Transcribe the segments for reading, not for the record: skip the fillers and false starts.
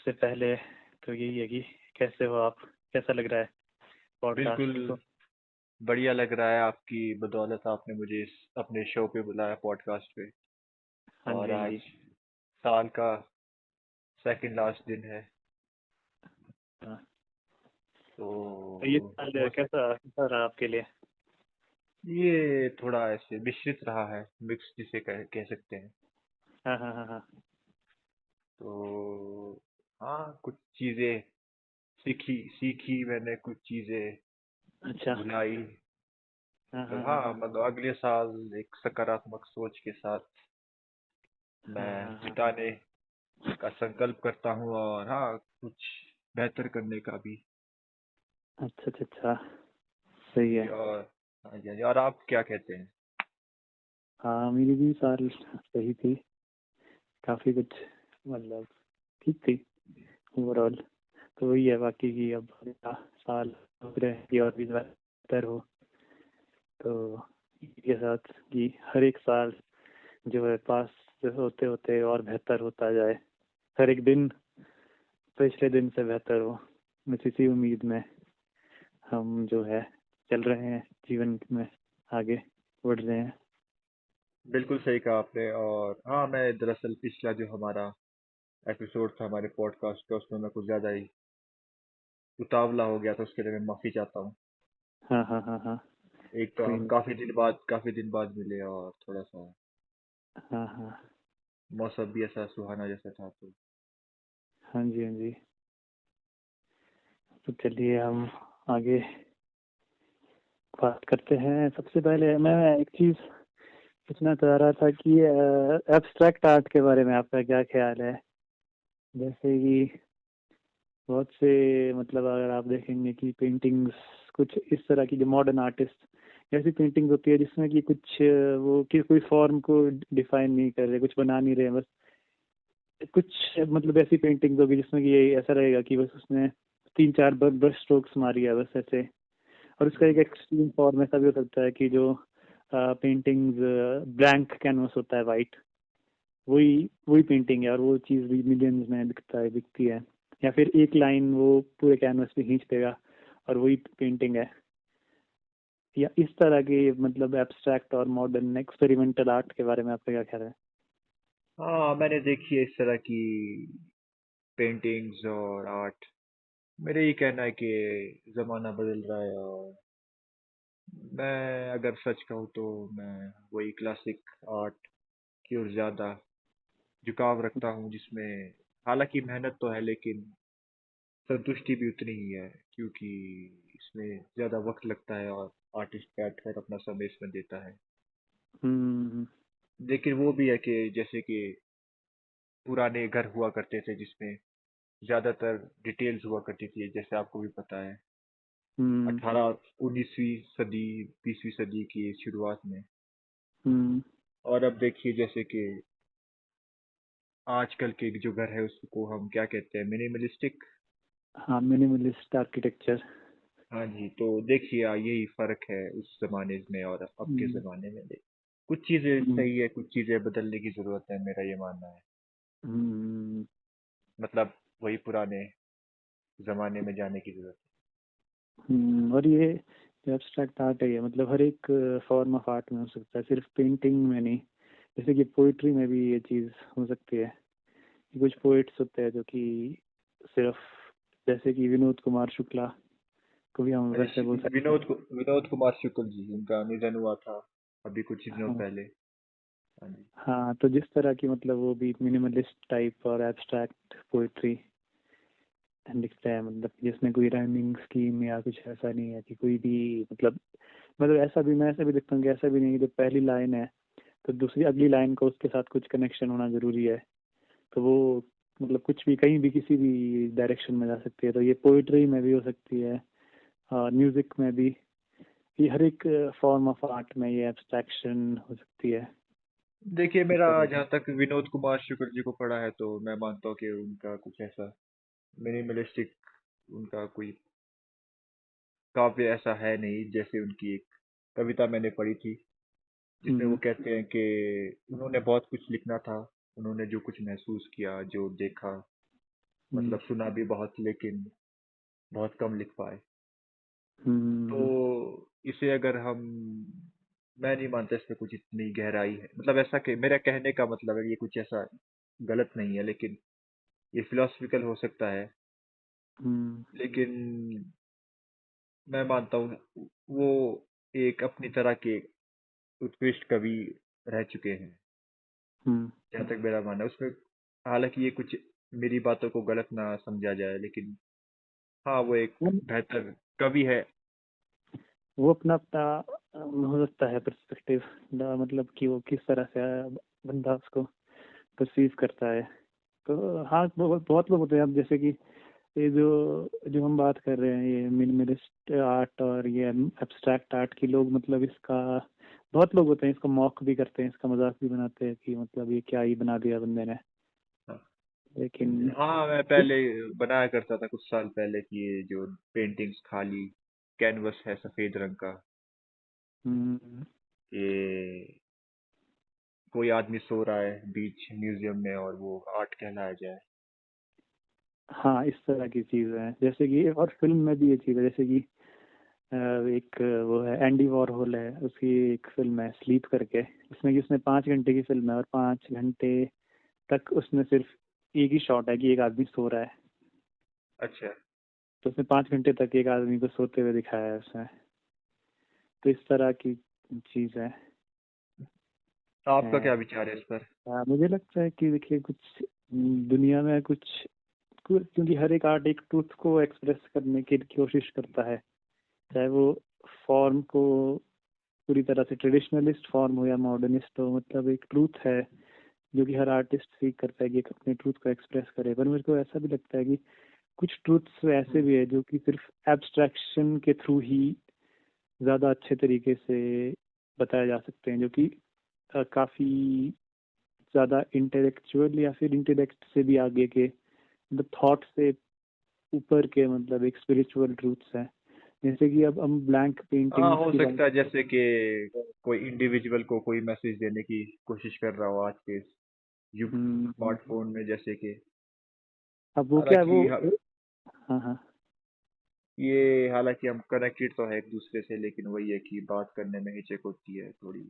सबसे पहले तो यही है कि कैसे हो आप, कैसा लग रहा है बिल्कुल पॉडकास्ट को। बढ़िया लग रहा है। आपकी बदौलत आपने मुझे इस अपने शो पे बुलाया, पॉडकास्ट पे। हाँ और जी, हाँ आज जी। साल का सेकंड लास्ट दिन है। हाँ, तो ये तो साल मौस कैसा कैसा रहा आपके लिए? ये थोड़ा ऐसे मिश्रित रहा है, मिक्स जिसे कह सकते हैं। हाँ, हाँ, हाँ, हाँ। तो हाँ, कुछ चीजें सीखी सीखी मैंने, कुछ चीजें अच्छा। भुलाई। हाँ, तो हाँ, हाँ, हाँ, हाँ। मतलब अगले साल एक सकारात्मक सोच के साथ हाँ, मैं हाँ, हाँ। बिताने का संकल्प करता हूँ, और हाँ, कुछ बेहतर करने का भी। अच्छा, अच्छा, अच्छा। सही जी। है। और हाँ जी, हाँ जी। और आप क्या कहते हैं? हाँ, मेरी भी साल सही थी। काफी कुछ, मतलब ठीक थी ओवरऑल। तो वही है बाकी की, अब अगला साल सोच रहे हैं कि और भी बेहतर हो। तो इसके साथ कि हर एक साल जो है पास होते होते और बेहतर होता जाए, हर एक दिन पिछले दिन से बेहतर हो, बस इसी उम्मीद में हम जो है चल रहे हैं जीवन में, आगे बढ़ रहे हैं। बिल्कुल सही कहा आपने। और हाँ, मैं दरअसल पिछला जो हमारा एपिसोड था हमारे पॉडकास्ट का, उसमें मैं कुछ ज़्यादा ही उतावला हो गया था, उसके लिए मैं माफ़ी चाहता हूँ। हाँ, हाँ, हाँ, हाँ। एक तो कोई हम नहीं। काफ़ी दिन बाद मिले, और थोड़ा सा हाँ, हाँ। मौसम भी ऐसा सुहाना जैसा था, तो हाँ जी, हाँ जी। तो चलिए हम आगे बात करते हैं। सबसे पहले मैं एक चीज पूछना चाह रहा था कि एब्स्ट्रैक्ट आर्ट के बारे में आपका क्या ख्याल है? जैसे कि बहुत से, मतलब अगर आप देखेंगे कि पेंटिंग्स कुछ इस तरह की, जो मॉडर्न आर्टिस्ट ऐसी पेंटिंग्स होती है जिसमें कि कुछ वो कि कोई फॉर्म को डिफाइन नहीं कर रहे, कुछ बना नहीं रहे, बस कुछ, मतलब ऐसी पेंटिंग्स होगी जिसमें कि ये ऐसा रहेगा कि बस उसने तीन चार ब्रश स्ट्रोक्स मारी है बस ऐसे। और उसका एक हम्म, एक्सट्रीम फॉर्म ऐसा भी हो सकता है कि जो पेंटिंग्स ब्लैंक कैनवस होता है, वाइट, वही वही पेंटिंग है और वो चीज़ भी मिलियंस में बिकती है। या फिर एक लाइन वो पूरे कैनवस पे खींच देगा और वही पेंटिंग है। या इस तरह के, मतलब एब्स्ट्रैक्ट और मॉडर्न एक्सपेरिमेंटल आर्ट के बारे में आपका क्या ख्याल है? हाँ, मैंने देखी है इस तरह की पेंटिंग्स और आर्ट। मेरा ये कहना है कि ज़माना बदल रहा है, और मैं अगर सच कहूँ तो मैं वही क्लासिक आर्ट की ओर ज़्यादा झुकाव रखता हूँ, जिसमें हालांकि मेहनत तो है, लेकिन संतुष्टि भी उतनी ही है, क्योंकि इसमें ज़्यादा वक्त लगता है और आर्टिस्ट बैठकर अपना समय इसमें देता है। हम्म। लेकिन वो भी है कि जैसे कि पुराने घर हुआ करते थे, जिसमें ज़्यादातर डिटेल्स हुआ करती थी, जैसे आपको भी पता है, हम्म। 18 19वीं सदी 20वीं सदी की शुरुआत में। हम्म। और अब देखिए, जैसे कि आजकल के जो घर है उसको हम क्या कहते हैं, मिनिमलिस्टिक। हाँ, मिनिमलिस्ट आर्किटेक्चर। हाँ जी, तो देखिए यही फर्क है उस जमाने में और अब के हम्म। जमाने में। देख, कुछ चीजें हम्म। सही है, कुछ चीजें बदलने की जरूरत है, मेरा ये मानना है। हम्म। मतलब वही पुराने जमाने में जाने की जरूरत और ये जो एब्स्ट्रैक्ट आर्ट है, ये मतलब हर एक फॉर्म ऑफ आर्ट में हो सकता है, सिर्फ पेंटिंग में नहीं। जैसे कि पोइट्री में भी ये चीज़ हो सकती है कि कुछ पोइट्स होते हैं जो कि सिर्फ, जैसे कि विनोद कुमार शुक्ला को भी हम है। वैसे बोल सकते हैं। विनोद कुमार शुक्ल जी, उनका निधन हुआ था अभी कुछ दिनों हाँ। पहले। हाँ जी। हाँ, तो जिस तरह की, मतलब वो भी मिनिमलिस्ट टाइप और एब्स्ट्रैक्ट पोइट्री लिखते हैं, मतलब जिसमें कोई राइमिंग स्कीम या कुछ ऐसा नहीं है कि कोई भी, मतलब ऐसा भी, मैं ऐसा भी देखता हूँ कि ऐसा भी नहीं है कि जो पहली लाइन है तो दूसरी अगली लाइन का उसके साथ कुछ कनेक्शन होना जरूरी है। तो वो, मतलब कुछ भी कहीं भी किसी भी डायरेक्शन में जा सकती है। तो ये पोइट्री में भी हो सकती है और म्यूजिक में भी। ये हर एक फॉर्म ऑफ आर्ट में ये एब्स्ट्रैक्शन हो सकती है देखिए, इस मेरा तरह से। जहाँ तक विनोद कुमार शुक्ल जी को पढ़ा है, तो मैं मानता हूँ कि उनका कुछ ऐसा मिनिमलिस्टिक, उनका कोई काव्य ऐसा है नहीं। जैसे उनकी एक कविता मैंने पढ़ी थी, जिसमें वो हम्म। कहते हैं कि उन्होंने बहुत कुछ लिखना था, उन्होंने जो कुछ महसूस किया, जो देखा, हम्म, मतलब सुना भी बहुत, लेकिन बहुत कम लिख पाए। तो हम्म, इसे अगर हम, मैं नहीं मानता इसमें कुछ इतनी गहराई है, मतलब ऐसा कि मेरा कहने का मतलब है ये कुछ ऐसा गलत नहीं है, लेकिन ये फिलोसफिकल हो सकता है। हम्म, लेकिन मैं मानता हूँ वो एक अपनी तरह के उत्कृष्ट कवि रह चुके हैं, हम्म। जहाँ तक मेरा मानना है उसमें। हालांकि ये कुछ मेरी बातों को गलत ना समझा जाए, लेकिन हाँ वो एक वो बेहतर कवि है। वो अपना अपना हो सकता है पर्सपेक्टिव, मतलब कि वो किस तरह से बंदा उसको परसीव करता है। तो हाँ, बहुत लोग होते हैं। अब जैसे कि ये जो जो हम बात कर रहे हैं, ये मिनिमलिस्ट आर्ट और ये एब्स्ट्रैक्ट आर्ट की लोग, मतलब इसका बहुत लोग होते हैं, इसको मॉक भी करते हैं, इसका मजाक भी बनाते हैं कि मतलब ये क्या ही बना दिया बंदे ने। हाँ। लेकिन हाँ, मैं पहले बनाया करता था कुछ साल पहले कि ये जो पेंटिंग्स खाली कैनवस है सफेद रंग का, हम्म, ये कोई आदमी सो रहा है बीच म्यूजियम में और वो आर्ट कहलाया जाए। हाँ, इस तरह की चीज है। जैसे कि और फिल्म में भी ये चीज है, जैसे कि एक वो है एंडी वॉरहोल है, उसकी एक फिल्म है स्लीप करके। उसमें कि उसने 5 घंटे की फिल्म है और 5 घंटे तक उसमें सिर्फ एक ही शॉट है कि एक आदमी सो रहा है। अच्छा। तो उसने 5 घंटे तक एक आदमी को सोते हुए दिखाया है उसमें। तो इस तरह की चीज आपका है। क्या विचार है इस पर? मुझे लगता है कि देखिए कुछ दुनिया में क्योंकि हर एक आर्ट एक ट्रूथ को एक्सप्रेस करने की कोशिश करता है, चाहे वो फॉर्म को पूरी तरह से ट्रेडिशनलिस्ट फॉर्म हो या मॉडर्निस्ट हो। मतलब एक ट्रूथ है जो कि हर आर्टिस्ट सीख करता है कि एक अपने ट्रूथ को एक्सप्रेस करे। पर मेरे को ऐसा भी लगता है कि कुछ ट्रूथ्स ऐसे हम्म। भी है जो कि सिर्फ एब्स्ट्रैक्शन के थ्रू ही ज्यादा अच्छे तरीके से बताए जा सकते हैं, जो कि काफी ज्यादा इंटेलेक्चुअल या फिर इंटेलेक्ट से भी आगे के, मतलब थॉट से ऊपर के, मतलब एक स्पिरिचुअल ट्रूथ्स है। जैसे कि अब हम ब्लैंक हाँ, पेंटिंग्स हो की बात सकता है करें। जैसे कि कोई इंडिविजुअल को कोई मैसेज देने की कोशिश कर रहा हो आज के इस युग हम्म, स्मार्टफोन में, जैसे कि अब वो क्या है वो। हालांकि हाँ, हाँ, ये हालांकि हम कनेक्टेड तो है एक दूसरे से, लेकिन वही है कि बात करने में हिचक होती है थोड़ी,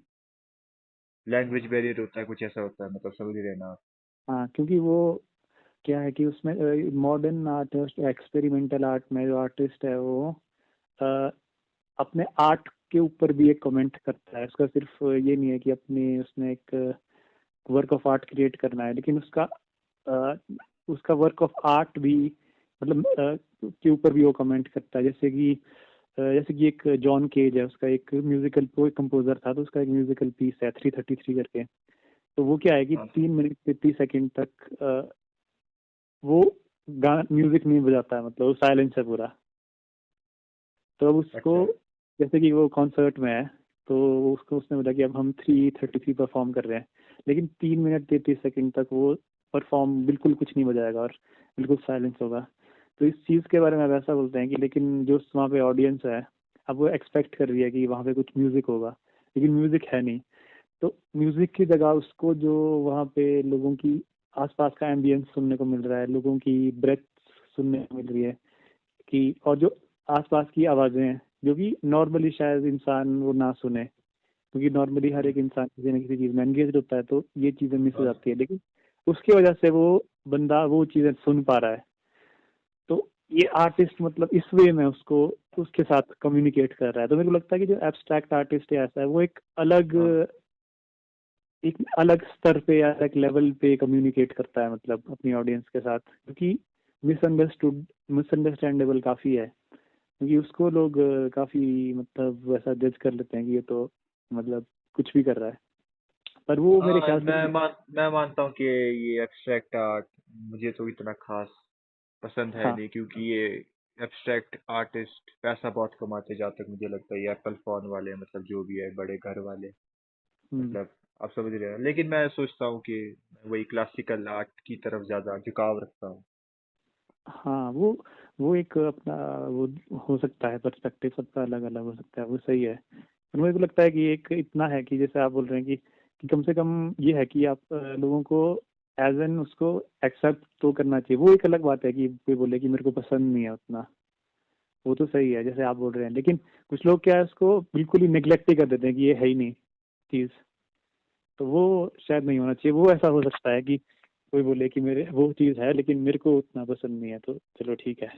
लैंग्वेज बैरियर होता है, कुछ ऐसा होता है, मतलब समझ रहे हैं ना आप? हाँ, क्योंकि वो क्या है कि उसमें मॉडर्न आर्टिस्ट, एक्सपेरिमेंटल आर्ट में जो आर्टिस्ट है वो अ, अपने आर्ट के ऊपर भी एक कमेंट करता है। उसका सिर्फ ये नहीं है कि अपने उसने एक वर्क ऑफ आर्ट क्रिएट करना है, लेकिन अ, उसका वर्क ऑफ आर्ट भी, मतलब के ऊपर भी वो कमेंट करता है। जैसे कि एक जॉन केज है, उसका एक म्यूजिकल कंपोजर था, तो उसका एक म्यूजिकल पीस है 333 करके। तो वो क्या है कि हाँ। 3 मिनट 33 सेकंड तक वो गाना म्यूजिक नहीं बजाता है, मतलब वो साइलेंस है पूरा। तो अब उसको, अच्छा। जैसे कि वो कॉन्सर्ट में है, तो उसको उसने बोला कि अब हम 333 परफॉर्म कर रहे हैं, लेकिन 3 मिनट 33 सेकंड तक वो परफॉर्म बिल्कुल कुछ नहीं बजाएगा और बिल्कुल साइलेंस होगा। तो इस चीज के बारे में अब ऐसा बोलते हैं कि लेकिन जो वहाँ पे ऑडियंस है, अब वो एक्सपेक्ट कर रही है कि वहाँ पे कुछ म्यूजिक होगा, लेकिन म्यूजिक है नहीं। तो म्यूजिक की जगह उसको जो वहाँ पे लोगों की आसपास का एम्बियंस सुनने को मिल रहा है, लोगों की ब्रेथ सुनने को मिल रही है, कि और जो आसपास की आवाजें हैं जो कि नॉर्मली शायद इंसान वो ना सुने, क्योंकि नॉर्मली हर हम्म। एक इंसान किसी न किसी चीज में एंगेज होता है, तो ये चीजें मिस हो हाँ। जाती है। लेकिन उसकी वजह से वो बंदा वो चीजें सुन पा रहा है। तो ये आर्टिस्ट मतलब इस वे में उसको उसके साथ कम्युनिकेट कर रहा है। तो मेरे को लगता है कि जो एब्स्ट्रैक्ट आर्टिस्ट है ऐसा है, वो हाँ। एक अलग स्तर पे या अलग लेवल पे कम्युनिकेट करता है, मतलब अपनी ऑडियंस के साथ, क्योंकि मिसअंडरस्टैंडेबल काफी है। क्योंकि उसको लोग काफी मतलब वैसा जज कर लेते हैं कि ये तो मतलब कुछ भी कर रहा है। पर वो मेरे हाँ, ख्याल से मैं मानता हूँ कि ये एब्स्ट्रैक्ट आर्ट मुझे तो इतना खास पसंद है हाँ। नहीं, क्योंकि ये एब्स्ट्रैक्ट आर्टिस्ट पैसा बहुत कमाते, जहाँ तक मुझे लगता है ये एप्पल फोन वाले, मतलब जो भी है बड़े घर वाले, हम्म, मतलब आप समझ रहे हैं। लेकिन मैं सोचता हूँ कि वही क्लासिकल आर्ट की तरफ ज्यादा झुकाव रखता हूँ। हाँ, वो एक अपना वो हो सकता है, पर्सपेक्टिव सबका अलग अलग हो सकता है, वो सही है। पर मुझे को लगता है कि एक इतना है कि जैसे आप बोल रहे हैं कि कम से कम ये है कि आप लोगों को एज एन उसको एक्सेप्ट तो करना चाहिए। वो एक अलग बात है कि कोई बोले कि मेरे को पसंद नहीं है उतना, वो तो सही है जैसे आप बोल रहे हैं, लेकिन कुछ लोग क्या है उसको बिल्कुल ही नेग्लेक्ट ही कर देते हैं कि ये है ही नहीं चीज। तो वो शायद नहीं होना चाहिए। वो ऐसा हो सकता है कि कोई बोले कि मेरे वो चीज है लेकिन मेरे को उतना पसंद नहीं है, तो चलो ठीक है,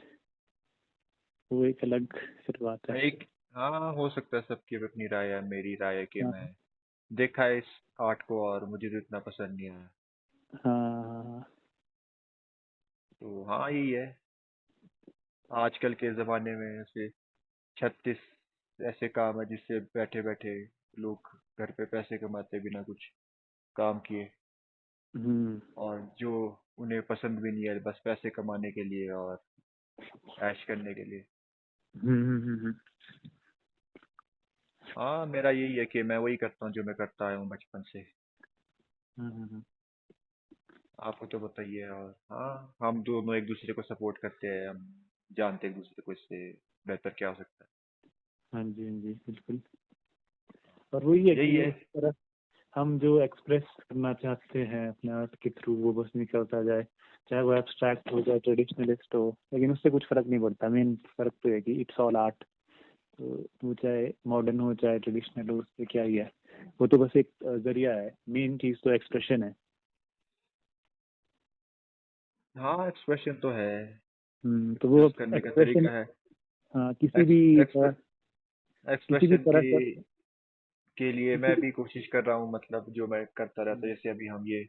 वो एक अलग फिर बात है। एक, हाँ हो सकता है, सबकी अपनी राय है, मेरी राय है कि मैं हाँ देखा है इस आर्ट को और मुझे तो इतना पसंद नहीं आया। हाँ। तो हाँ यही है, आजकल के ज़माने में ऐसे 36 ऐसे काम है जिससे बैठे बैठे लोग घर पे पैसे कमाते बिना कुछ काम किए, हम्म और जो उन्हें पसंद भी नहीं है, बस पैसे कमाने के लिए और ऐश करने के लिए। हम्म हम्म हम्म हम्म हाँ मेरा यही है कि मैं वही करता हूँ जो मैं करता आया हूँ बचपन से। हम्म, हम्म, हम्म। आपको तो बताइए। और हाँ, हम दोनों एक दूसरे को सपोर्ट करते हैं, हम जानते हैं एक दूसरे को, इससे बेहतर क्या हो सकता हाँ जी हाँ जी बिल्कुल। और वही है है। यही कि है। उस तरह हम जो एक्सप्रेस करना चाहते हैं अपने आर्ट के थ्रू वो बस निकलता जाए, चाहे वो एब्स्ट्रैक्ट हो चाहे ट्रेडिशनलिस्ट हो, लेकिन उससे कुछ फर्क नहीं पड़ता। मेन फर्क तो है कि इट्स ऑल आर्ट। तो वो चाहे मॉडर्न हो चाहे ट्रेडिशनल हो, उससे क्या ही है, वो तो बस एक जरिया है। मेन चीज तो एक्सप्रेशन है। हाँ एक्सप्रेशन तो है, तो वो एक्सप्रेस करने का एक्सप्रेशन, तरीका है। हाँ किसी भी एक्सप्रेशन तरह का, के लिए किसी मैं भी। भी कोशिश कर रहा हूँ, मतलब जो मैं करता रहता हूँ, जैसे अभी हम ये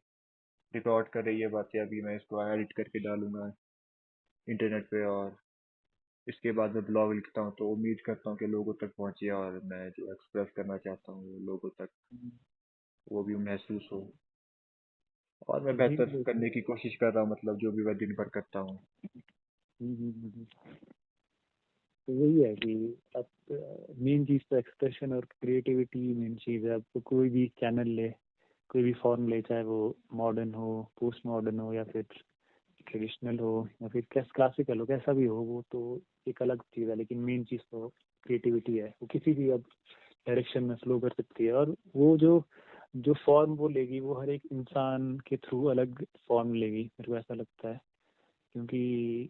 रिकॉर्ड कर रही है बातें, अभी मैं इसको एडिट करके डालूंगा इंटरनेट पे, और इसके बाद मैं ब्लॉग लिखता हूँ, तो उम्मीद करता हूँ कि लोगों तक पहुँचे और मैं जो एक्सप्रेस करना चाहता हूँ वो लोगों तक वो भी महसूस हो, और मैं तो वही बेहतर करने की कोशिश कर रहा हूँ, मतलब जो भी मैं दिन भर करता हूँ। तो वही है कि अब मेन चीज तो एक्सप्रेशन और क्रिएटिविटी मेन चीज है। अब कोई भी चैनल ले, कोई भी फॉर्म ले, चाहे वो मॉडर्न हो, पोस्ट मॉडर्न हो, या फिर ट्रेडिशनल हो, या फिर कैस क्लासिकल हो, कैसा भी हो, वो तो एक अलग चीज़ है। लेकिन मेन चीज़ तो क्रिएटिविटी है। वो किसी भी अब डायरेक्शन में फ्लो कर सकती है। और वो जो जो फॉर्म वो लेगी वो हर एक इंसान के थ्रू अलग फॉर्म लेगी, मेरे को ऐसा लगता है। क्योंकि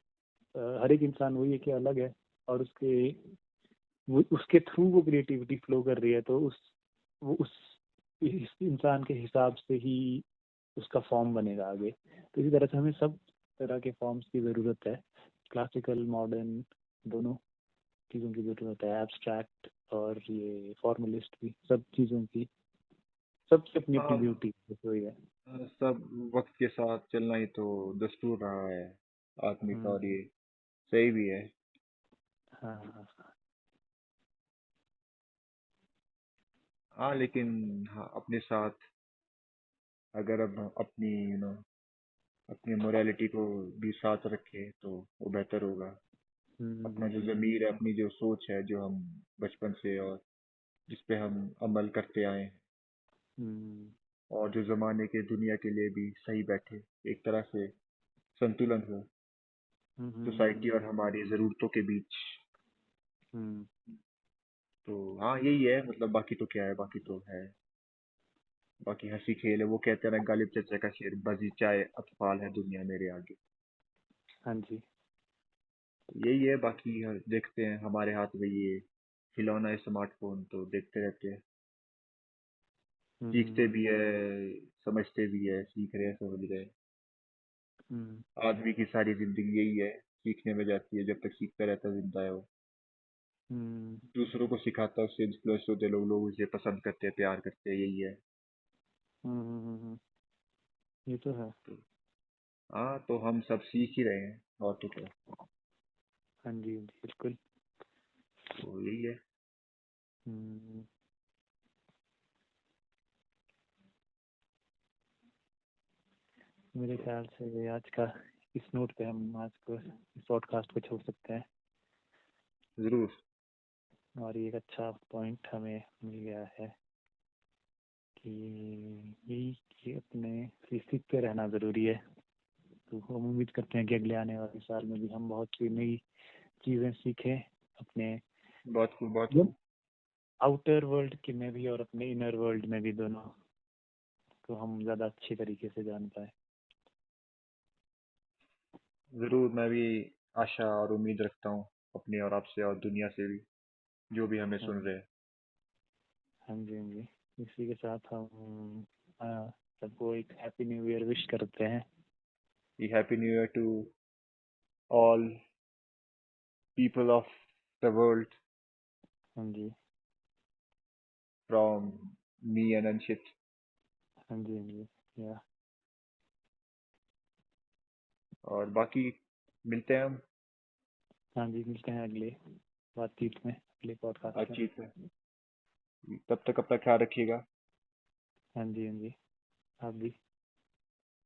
हर एक इंसान वही है कि अलग है, और वो उसके थ्रू वो क्रिएटिविटी फ्लो कर रही है, तो वो उस इस इंसान के हिसाब से ही उसका फॉर्म बनेगा आगे। तो इसी तरह से हमें सब तरह के फॉर्म्स की ज़रूरत है, क्लासिकल मॉडर्न दोनों चीज़ों की ज़रूरत है, एब्स्ट्रैक्ट और ये फॉर्मलिस्ट भी, सब चीज़ों की सबसे अपनी अपनी हाँ ब्यूटी वही है। सब वक्त के साथ चलना ही तो दस्तूर रहा है आदमी का, हम्म, और ये सही भी है। हाँ हाँ हाँ। हाँ लेकिन हाँ, अपने साथ अगर अब अपनी अपनी मोरालिटी को भी साथ रखें तो वो बेहतर होगा। अपना जो हम्म ज़मीर है, अपनी जो सोच है, जो हम बचपन से और जिस पे हम अमल करते आए हैं, हम्म और जो ज़माने के दुनिया के लिए भी सही बैठे, एक तरह से संतुलन हो हम्म हम्म सोसाइटी और हमारी ज़रूरतों के बीच। हम्म तो हाँ यही है, मतलब बाकी तो क्या है, बाकी तो है, बाकी हंसी खेल है। वो कहते हैं ना गालिब चाचा का शेर, बगीचाए अतफाल है दुनिया मेरे आगे। हाँ जी। यही है, बाकी देखते हैं, हमारे हाथ में ये खिलौना है स्मार्टफोन, तो देखते रहते हैं, सीखते हम्म भी है, समझते भी है, सीख रहे हैं, समझ रहे हैं। हम्म आदमी की सारी जिंदगी यही है, सीखने में जाती है, जब तक सीखता रहता है जिंदा है वो। हम्म दूसरों को सिखाता है, उससे इन्फ्लुएंस होते लोग, लोग उसे पसंद करते हैं, प्यार करते हैं, यही है। ये तो है। तो हाँ, तो हम सब सीख ही रहे हैं, और तो क्या। हाँ जी हाँ जी बिल्कुल। तो यही है। हम्म मेरे ख्याल से आज का इस नोट पे हम आज को इस पॉडकास्ट को छोड़ सकते हैं। जरूर। और ये एक अच्छा पॉइंट हमें मिल गया है कि यही कि अपने से सीखते रहना ज़रूरी है। तो हम उम्मीद करते हैं कि अगले आने वाले साल में भी हम बहुत सी नई चीज़ें सीखें, अपने बहुत खूब, बहुत मतलब खूब। आउटर वर्ल्ड के में भी और अपने इनर वर्ल्ड में भी, दोनों को हम ज़्यादा अच्छी तरीके से जान पाए। ज़रूर, मैं भी आशा और उम्मीद रखता हूँ अपनी और आपसे और दुनिया से भी, जो भी हमें हाँ सुन जी, रहे हैं। हाँ जी, हाँ जी। इसी के साथ हम सबको एक हैप्पी न्यू ईयर विश करते हैं। Happy new year to all people of the world हाँ जी, फ्रॉम मी एंड अंशित। हाँ जी, हाँ जी। या और बाकी मिलते हैं हम हाँ जी, मिलते हैं अगले बातचीत में, अगले पॉडकास्ट में। बातचीत में। तब तक अपना ख्याल रखिएगा। हाँ जी, हाँ जी। आप भी।